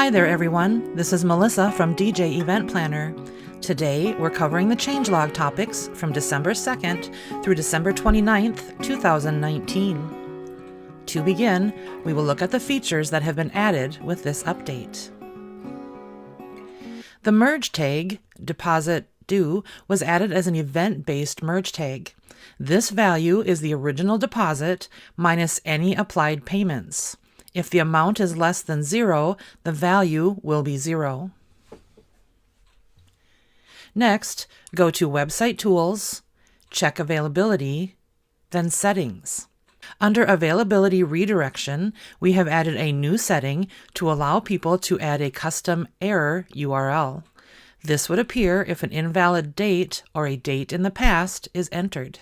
Hi there everyone, this is Melissa from DJ Event Planner. Today we're covering the change log topics from December 2nd through December 29th, 2019. To begin, we will look at the features that have been added with this update. The merge tag, deposit due, was added as an event-based merge tag. This value is the original deposit minus any applied payments. If the amount is less than 0, the value will be 0. Next, go to Website Tools, check Availability, then Settings. Under Availability Redirection, we have added a new setting to allow people to add a custom error URL. This would appear if an invalid date or a date in the past is entered.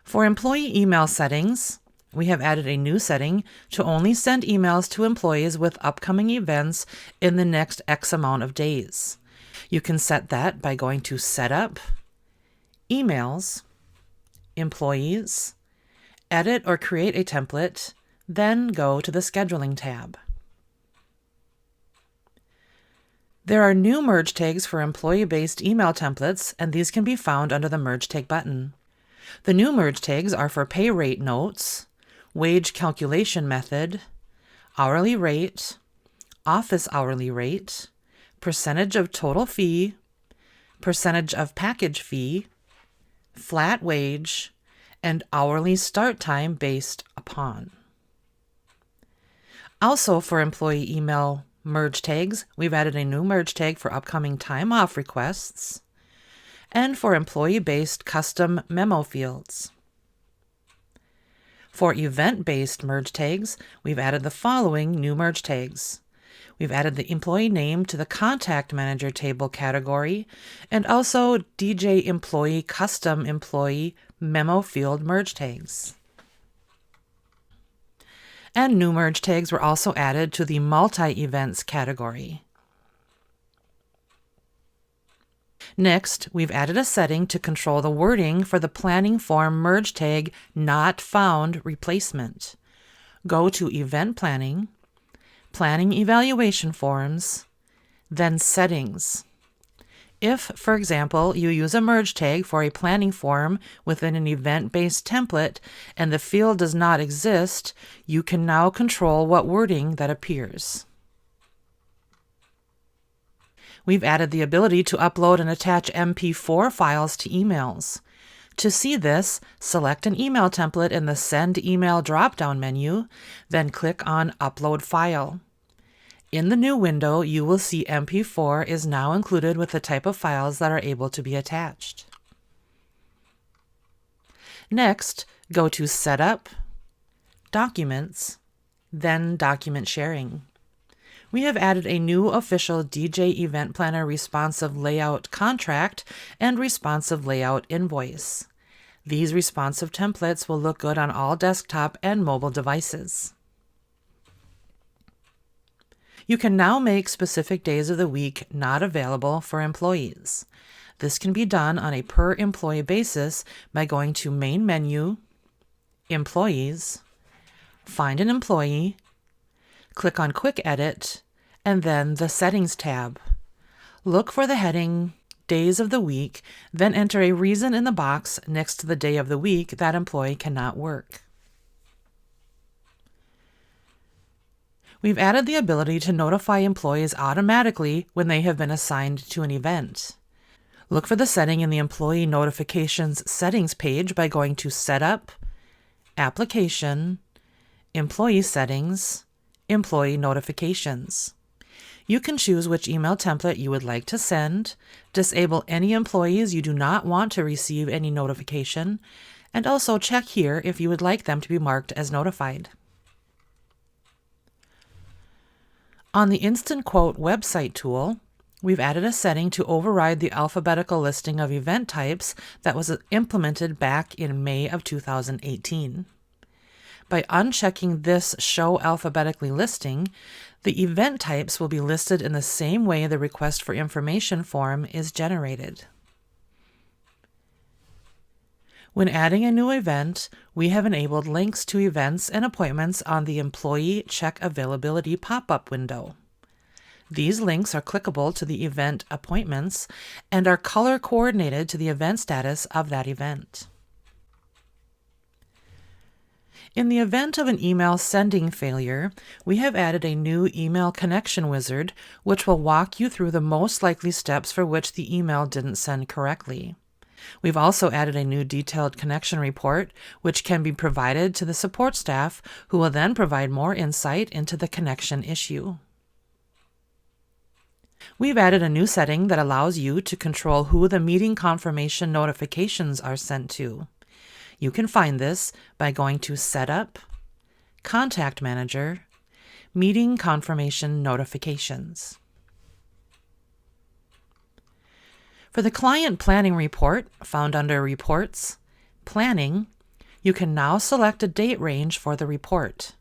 For employee email settings, we have added a new setting to only send emails to employees with upcoming events in the next X amount of days. You can set that by going to Setup, Emails, Employees, Edit or Create a Template, then go to the Scheduling tab. There are new merge tags for employee-based email templates, and these can be found under the Merge Tag button. The new merge tags are for pay rate notes, wage calculation method, hourly rate, office hourly rate, percentage of total fee, percentage of package fee, flat wage, and hourly start time based upon. Also for employee email merge tags, we've added a new merge tag for upcoming time off requests and for employee-based custom memo fields. For event-based merge tags, we've added the following new merge tags. We've added the employee name to the Contact Manager table category, and also DJ Employee Custom Employee Memo Field merge tags. And new merge tags were also added to the Multi-Events category. Next, we've added a setting to control the wording for the planning form merge tag not found replacement. Go to Event Planning, Planning Evaluation Forms, then Settings. If, for example, you use a merge tag for a planning form within an event-based template and the field does not exist, you can now control what wording that appears. We've added the ability to upload and attach MP4 files to emails. To see this, select an email template in the Send Email drop-down menu, then click on Upload File. In the new window, you will see MP4 is now included with the type of files that are able to be attached. Next, go to Setup, Documents, then Document Sharing. We have added a new official DJ Event Planner responsive layout contract and responsive layout invoice. These responsive templates will look good on all desktop and mobile devices. You can now make specific days of the week not available for employees. This can be done on a per employee basis by going to Main Menu, Employees, Find an Employee, click on Quick Edit, and then the Settings tab. Look for the heading Days of the Week, then enter a reason in the box next to the day of the week that employee cannot work. We've added the ability to notify employees automatically when they have been assigned to an event. Look for the setting in the Employee Notifications Settings page by going to Setup, Application, Employee Settings, Employee Notifications. You can choose which email template you would like to send, disable any employees you do not want to receive any notification, and also check here if you would like them to be marked as notified. On the Instant Quote website tool, we've added a setting to override the alphabetical listing of event types that was implemented back in May of 2018. By unchecking this Show Alphabetically listing, the event types will be listed in the same way the Request for Information form is generated. When adding a new event, we have enabled links to events and appointments on the Employee Check Availability pop-up window. These links are clickable to the event appointments and are color coordinated to the event status of that event. In the event of an email sending failure, we have added a new email connection wizard, which will walk you through the most likely steps for which the email didn't send correctly. We've also added a new detailed connection report, which can be provided to the support staff, who will then provide more insight into the connection issue. We've added a new setting that allows you to control who the meeting confirmation notifications are sent to. You can find this by going to Setup, Contact Manager, Meeting Confirmation Notifications. For the Client Planning Report, found under Reports, Planning, you can now select a date range for the report.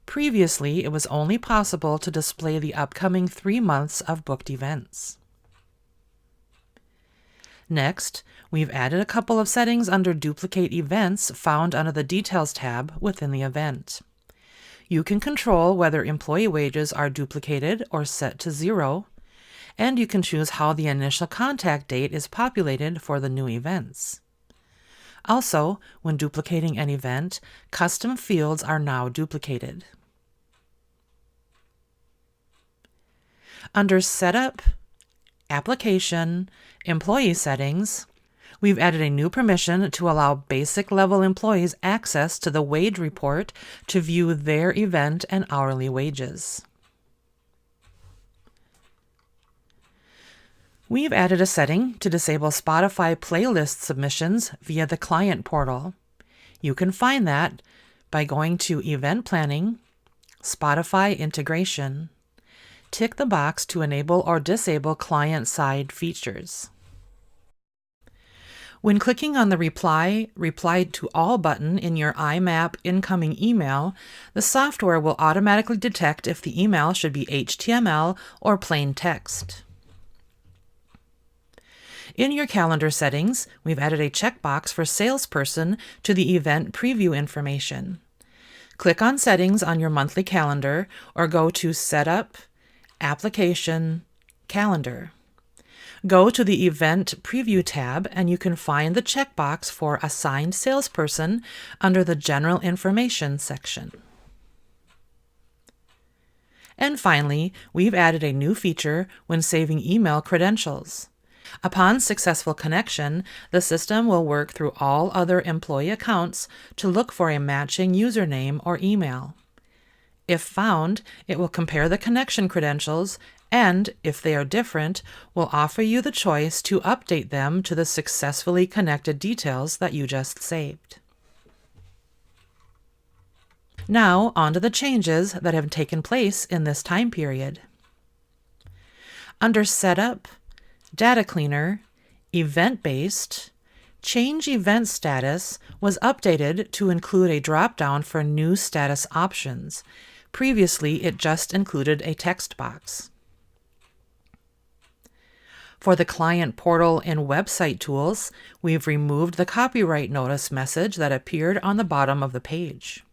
Previously, it was only possible to display the upcoming 3 months of booked events. Next, we've added a couple of settings under Duplicate Events found under the Details tab within the event. You can control whether employee wages are duplicated or set to 0, and you can choose how the initial contact date is populated for the new events. Also, when duplicating an event, custom fields are now duplicated. Under Setup, Application, Employee Settings, we've added a new permission to allow basic level employees access to the wage report to view their event and hourly wages. We've added a setting to disable Spotify playlist submissions via the client portal. You can find that by going to Event Planning, Spotify Integration. Tick the box to enable or disable client-side features. When clicking on the Reply to All button in your IMAP incoming email, the software will automatically detect if the email should be HTML or plain text. In your calendar settings, we've added a checkbox for Salesperson to the event preview information. Click on Settings on your monthly calendar or go to Setup, Application, Calendar. Go to the Event Preview tab and you can find the checkbox for Assigned Salesperson under the General Information section. And finally, we've added a new feature when saving email credentials. Upon successful connection, the system will work through all other employee accounts to look for a matching username or email. If found, it will compare the connection credentials and, if they are different, will offer you the choice to update them to the successfully connected details that you just saved. Now, on to the changes that have taken place in this time period. Under Setup, Data Cleaner, Event-Based, Change Event Status was updated to include a drop-down for new status options. Previously, it just included a text box. For the client portal and website tools, we've removed the copyright notice message that appeared on the bottom of the page.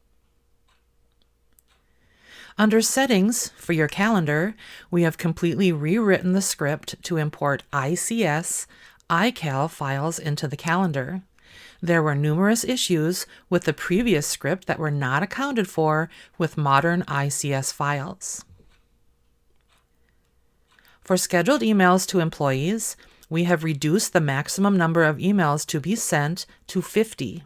Under Settings for your calendar, we have completely rewritten the script to import ICS, iCal files into the calendar. There were numerous issues with the previous script that were not accounted for with modern ICS files. For scheduled emails to employees, we have reduced the maximum number of emails to be sent to 50.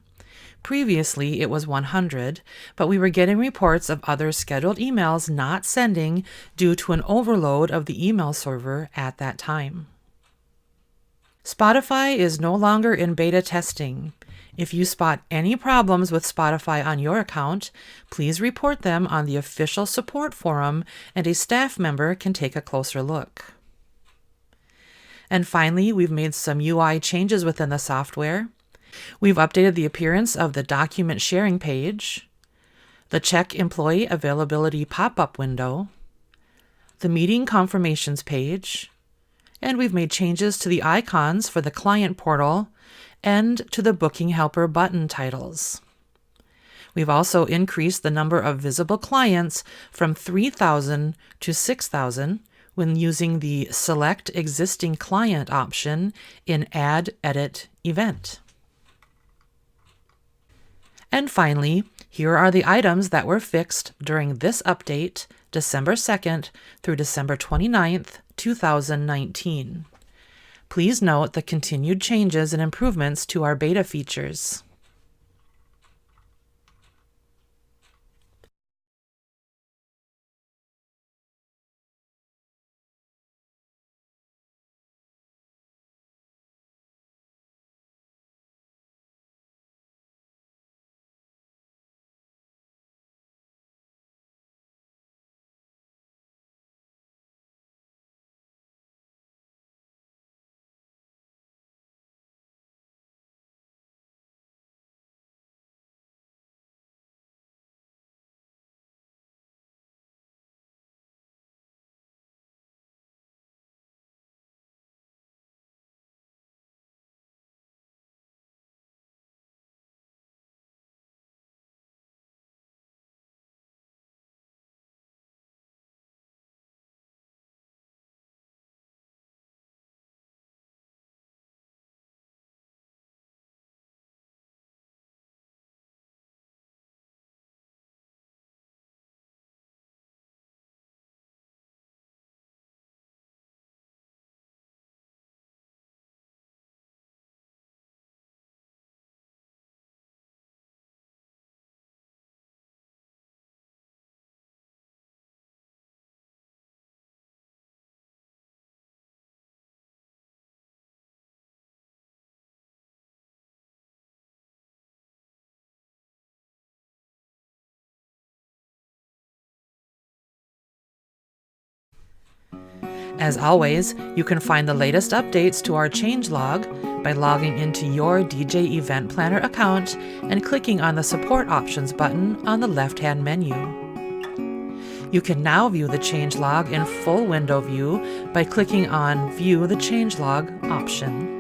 Previously, it was 100, but we were getting reports of other scheduled emails not sending due to an overload of the email server at that time. Spotify is no longer in beta testing. If you spot any problems with Spotify on your account, please report them on the official support forum and a staff member can take a closer look. And finally, we've made some UI changes within the software. We've updated the appearance of the document sharing page, the Check Employee Availability pop-up window, the Meeting Confirmations page, and we've made changes to the icons for the client portal and to the Booking Helper button titles. We've also increased the number of visible clients from 3,000 to 6,000 when using the Select Existing Client option in Add Edit Event. And finally, here are the items that were fixed during this update, December 2nd through December 29th, 2019. Please note the continued changes and improvements to our beta features. As always, you can find the latest updates to our change log by logging into your DJ Event Planner account and clicking on the Support Options button on the left-hand menu. You can now view the change log in full window view by clicking on View the Change Log option.